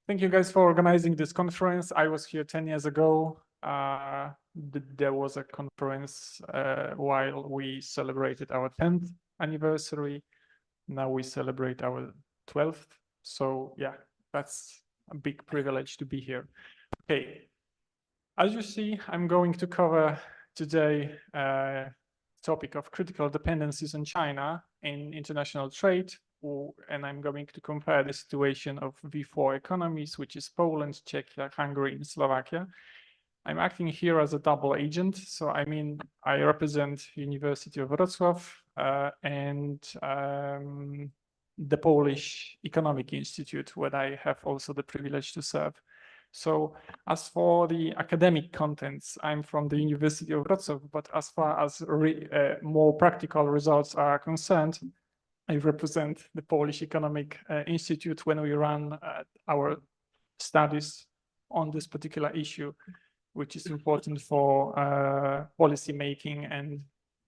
I: Thank you, guys, for organizing this conference. I was here 10 years ago. There was a conference while we celebrated our 10th anniversary. Now we celebrate our 12th. So, yeah, that's a big privilege to be here. Okay, as you see, I'm going to cover today topic of critical dependencies on China in international trade, and I'm going to compare the situation of V4 economies, which is Poland, Czechia, Hungary, and Slovakia. I'm acting here as a double agent, so I mean I represent University of Wrocław and the Polish Economic Institute, where I have also the privilege to serve. So as for the academic contents, I'm from the University of Wrocław, but as far as more practical results are concerned, I represent the Polish Economic Institute when we run our studies on this particular issue, which is important for policy making and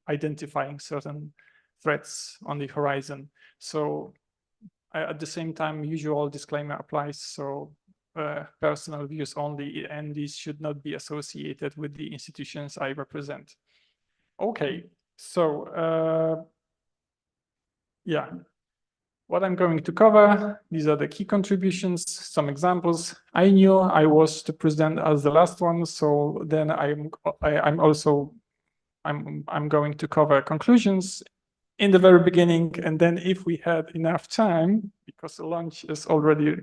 I: identifying certain threats on the horizon. So at the same time, usual disclaimer applies. So personal views only, and these should not be associated with the institutions I represent. Okay, so yeah, what I'm going to cover, these are the key contributions, some examples. I knew I was to present as the last one, so then I'm going to cover conclusions in the very beginning, and then if we had enough time, because the lunch is already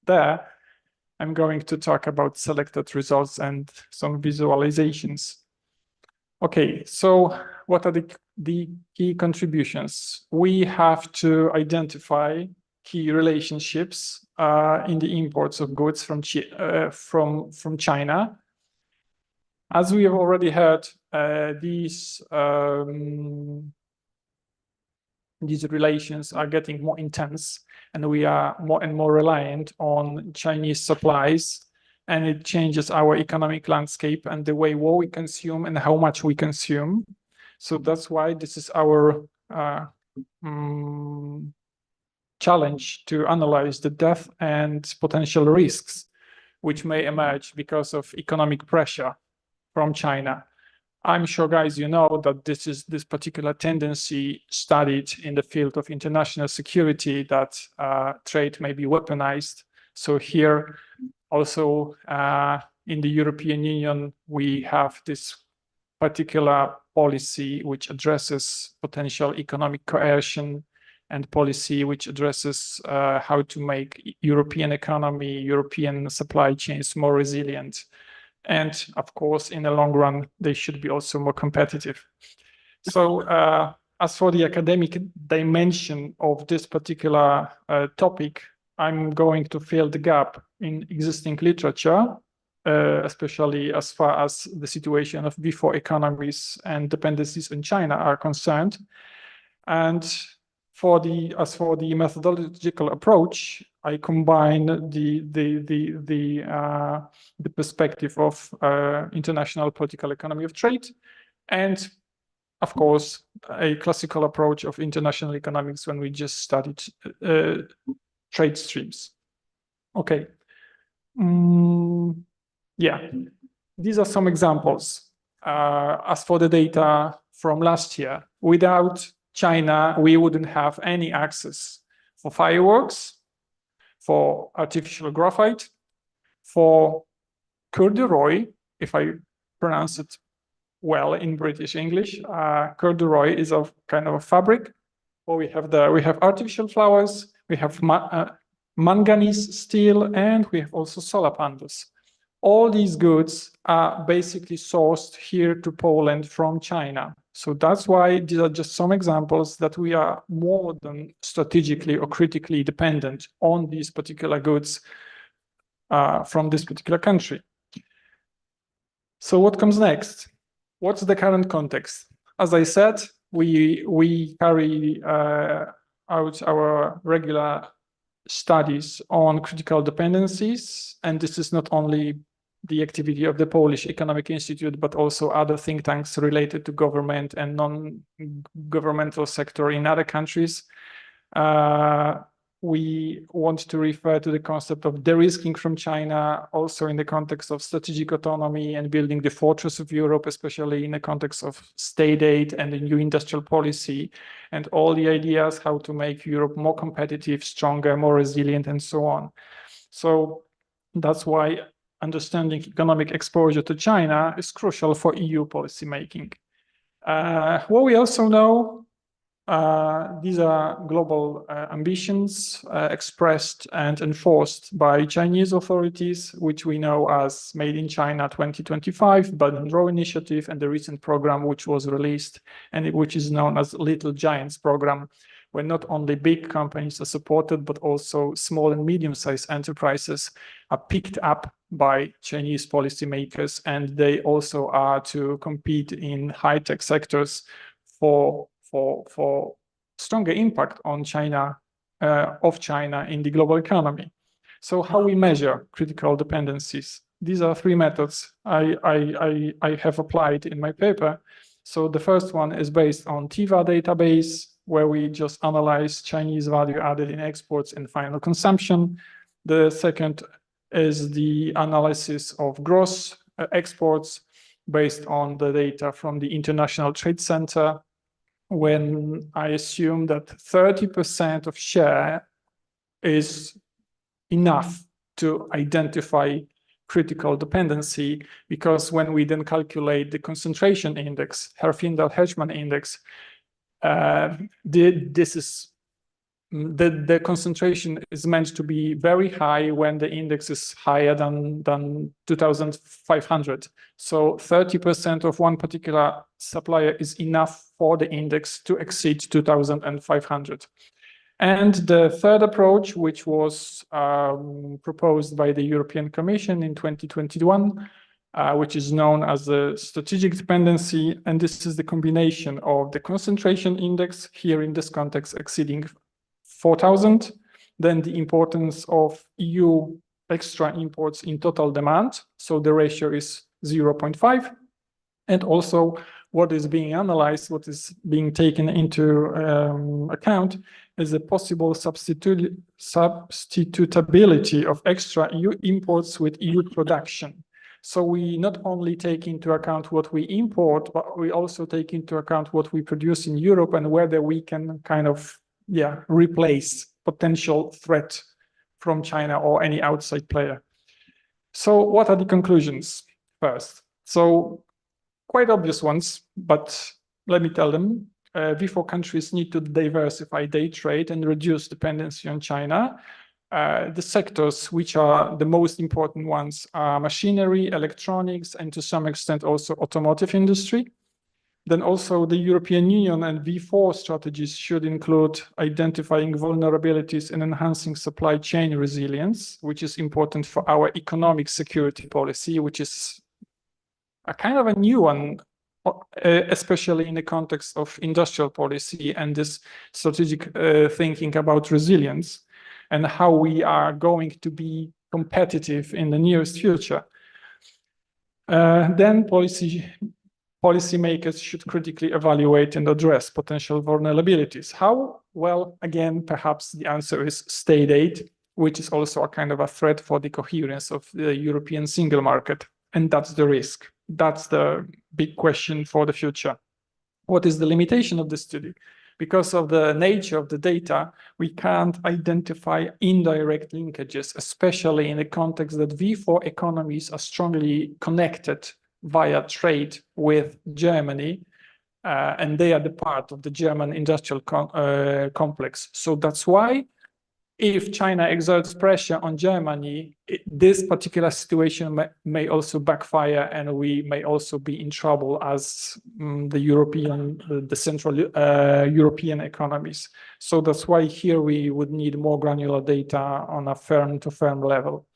I: there, I'm going to talk about selected results and some visualizations. Okay, so what are the key contributions? We have to identify key relationships in the imports of goods from China. As we have already heard, these relations are getting more intense, and we are more and more reliant on Chinese supplies, and it changes our economic landscape and the way what we consume and how much we consume. So that's why this is our challenge to analyze the depth and potential risks which may emerge because of economic pressure from China. I'm sure, guys, you know that this particular tendency studied in the field of international security, that trade may be weaponized. So here Also, in the European Union, we have this particular policy which addresses potential economic coercion and policy which addresses how to make European economy, European supply chains more resilient. And of course, in the long run, they should be also more competitive. So as for the academic dimension of this particular topic, I'm going to fill the gap in existing literature, especially as far as the situation of V4 economies and dependencies in China are concerned. And as for the methodological approach, I combine the perspective of international political economy of trade and, of course, a classical approach of international economics when we just studied trade streams. Okay. Yeah, these are some examples. As for the data from last year, without China, we wouldn't have any access for fireworks, for artificial graphite, for corduroy, if I pronounce it well in British English. Corduroy is a kind of a fabric. Or we have artificial flowers, we have manganese steel, and we have also solar panels. All these goods are basically sourced here to Poland from China. So that's why these are just some examples that we are more than strategically or critically dependent on these particular goods from this particular country. So what comes next? What's the current context? As I said, we carry out our regular studies on critical dependencies, and this is not only the activity of the Polish Economic Institute, but also other think tanks related to government and non-governmental sector in other countries. We want to refer to the concept of de-risking from China, also in the context of strategic autonomy and building the fortress of Europe, especially in the context of state aid and the new industrial policy, and all the ideas how to make Europe more competitive, stronger, more resilient, and so on. So that's why understanding economic exposure to China is crucial for EU policymaking. What we also know, these are global ambitions expressed and enforced by Chinese authorities, which we know as Made in China 2025, Belt and Road Initiative, and the recent program which was released and which is known as Little Giants program, where not only big companies are supported, but also small and medium-sized enterprises are picked up by Chinese policymakers, and they also are to compete in high-tech sectors for stronger impact on China, of China in the global economy. So how we measure critical dependencies? These are three methods I have applied in my paper. So the first one is based on TIVA database, where we just analyze Chinese value added in exports and final consumption. The second is the analysis of gross exports based on the data from the International Trade Center, when I assume that 30% of share is enough to identify critical dependency, because when we then calculate the concentration index, Herfindahl-Hedgeman index, the concentration is meant to be very high when the index is higher than 2,500. So 30% of one particular supplier is enough for the index to exceed 2,500. And the third approach, which was proposed by the European Commission in 2021, which is known as the strategic dependency, and this is the combination of the concentration index, here in this context exceeding 4,000, then the importance of EU extra imports in total demand, so the ratio is 0.5, and also what is being analyzed, what is being taken into account is the possible substitutability of extra EU imports with EU production. So we not only take into account what we import, but we also take into account what we produce in Europe and whether we can kind of replace potential threat from China or any outside player. So what are the conclusions first? So quite obvious ones, but let me tell them. V4 countries need to diversify their trade and reduce dependency on China. The sectors which are the most important ones are machinery, electronics, and to some extent also automotive industry. Then also the European Union and V4 strategies should include identifying vulnerabilities and enhancing supply chain resilience, which is important for our economic security policy, which is a kind of a new one, especially in the context of industrial policy and this strategic thinking about resilience and how we are going to be competitive in the nearest future. Then policymakers should critically evaluate and address potential vulnerabilities. How? Well, again, perhaps the answer is state aid, which is also a kind of a threat for the coherence of the European single market. And that's the risk. That's the big question for the future. What is the limitation of the study? Because of the nature of the data, we can't identify indirect linkages, especially in the context that V4 economies are strongly connected via trade with Germany, and they are the part of the German industrial complex. So that's why if China exerts pressure on Germany, this particular situation may also backfire, and we may also be in trouble as the Central European economies. So that's why here we would need more granular data on a firm-to-firm level.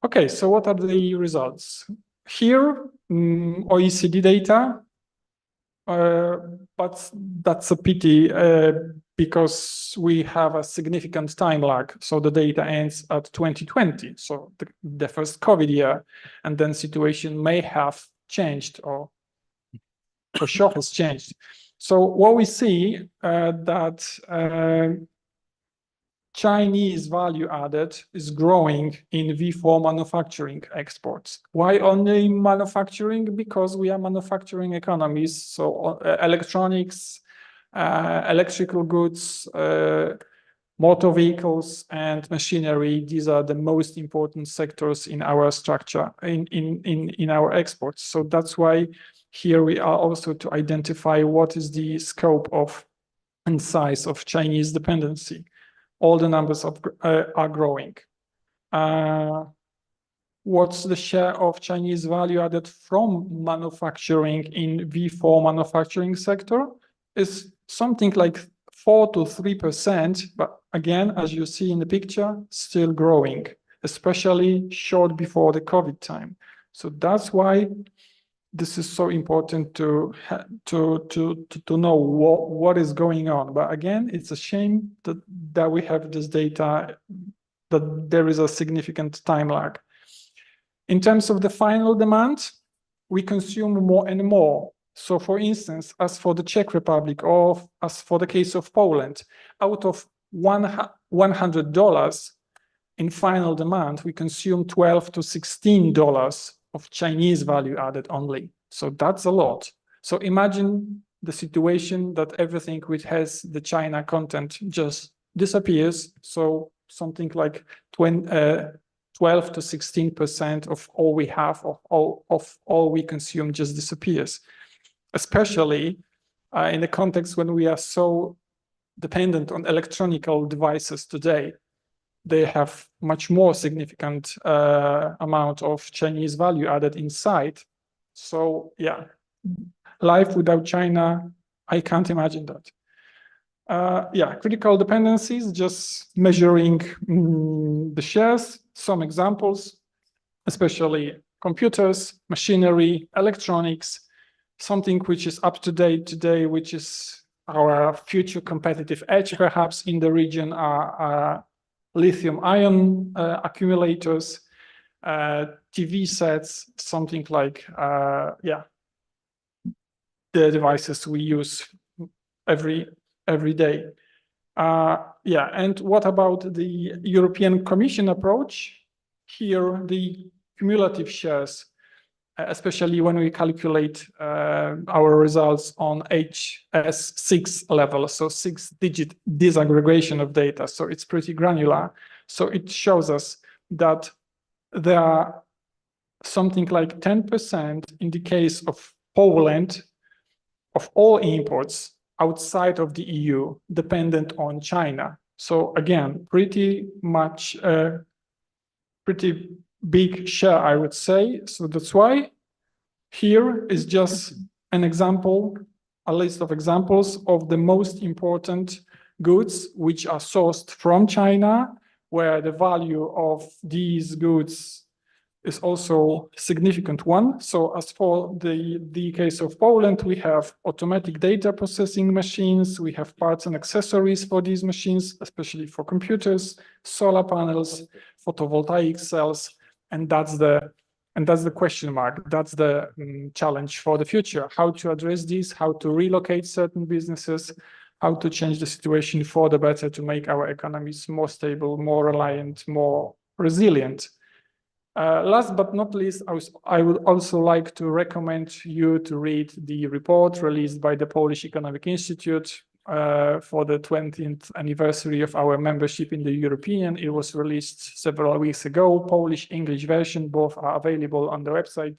I: Okay, so what are the results? Here, OECD data, but that's a pity because we have a significant time lag. So the data ends at 2020, so the first COVID year, and then situation may have changed or for sure has changed. So what we see that Chinese value added is growing in V4 manufacturing exports. Why only manufacturing? Because we are manufacturing economies. So electronics, electrical goods, motor vehicles, and machinery. These are the most important sectors in our structure, in our exports. So that's why here we are also to identify what is the scope of and size of Chinese dependency. All the numbers are growing. What's the share of Chinese value added from manufacturing in V4 manufacturing sector? Is something like 4 to 3%, but again, as you see in the picture, still growing, especially short before the COVID time. So that's why this is so important to know what is going on. But again, it's a shame that we have this data, that there is a significant time lag. In terms of the final demand, we consume more and more. So for instance, as for the Czech Republic or as for the case of Poland, out of $100 in final demand, we consume $12 to $16 of Chinese value added only. So that's a lot. So imagine the situation that everything which has the China content just disappears. So something like 12 to 16% of all we have, of all we consume just disappears. Especially in the context when we are so dependent on electronic devices today. They have much more significant amount of Chinese value added inside. So yeah, life without China, I can't imagine that. Yeah, critical dependencies, just measuring the shares, some examples, especially computers, machinery, electronics, something which is up to date today, which is our future competitive edge perhaps in the region are lithium-ion accumulators, TV sets, something like, yeah, the devices we use every day. Yeah, and what about the European Commission approach? Here, the cumulative shares, especially when we calculate our results on HS6 level, so 6-digit disaggregation of data. So it's pretty granular. So it shows us that there are something like 10% in the case of Poland of all imports outside of the EU dependent on China. So again, pretty much pretty big share, I would say. So that's why here is just an example, a list of examples of the most important goods which are sourced from China, where the value of these goods is also a significant one. So as for the case of Poland, we have automatic data processing machines, we have parts and accessories for these machines, especially for computers, solar panels, photovoltaic cells, and that's the question mark. That's the challenge for the future, how to address this, how to relocate certain businesses, how to change the situation for the better to make our economies more stable, more reliant, more resilient. Last but not least, I would also like to recommend you to read the report released by the Polish Economic Institute for the 20th anniversary of our membership in the European. It was released several weeks ago. Polish, English version, both are available on the website.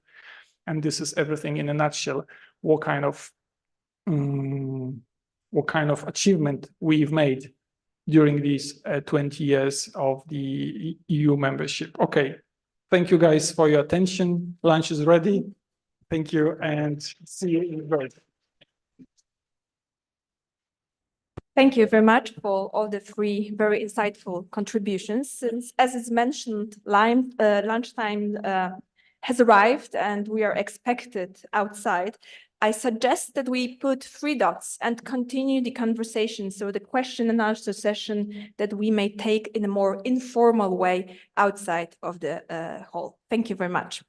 I: And this is everything in a nutshell, what kind of achievement we've made during these 20 years of the EU membership. Okay. Thank you guys for your attention. Lunch is ready. Thank you and see you in the break.
D: Thank you very much for all the three very insightful contributions. Since, as is mentioned, lunchtime has arrived and we are expected outside, I suggest that we put 3 dots and continue the conversation. So the question and answer session that we may take in a more informal way outside of the hall. Thank you very much.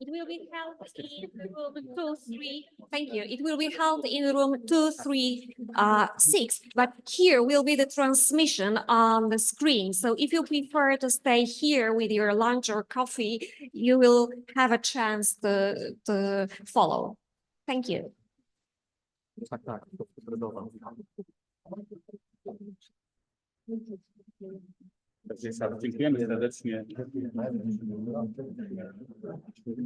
J: It will be held in room 236. Thank you. It will be held in room 236, but here will be the transmission on the screen. So if you prefer to stay here with your lunch or coffee, you will have a chance to follow. Thank you.
H: Dziękujemy serdecznie.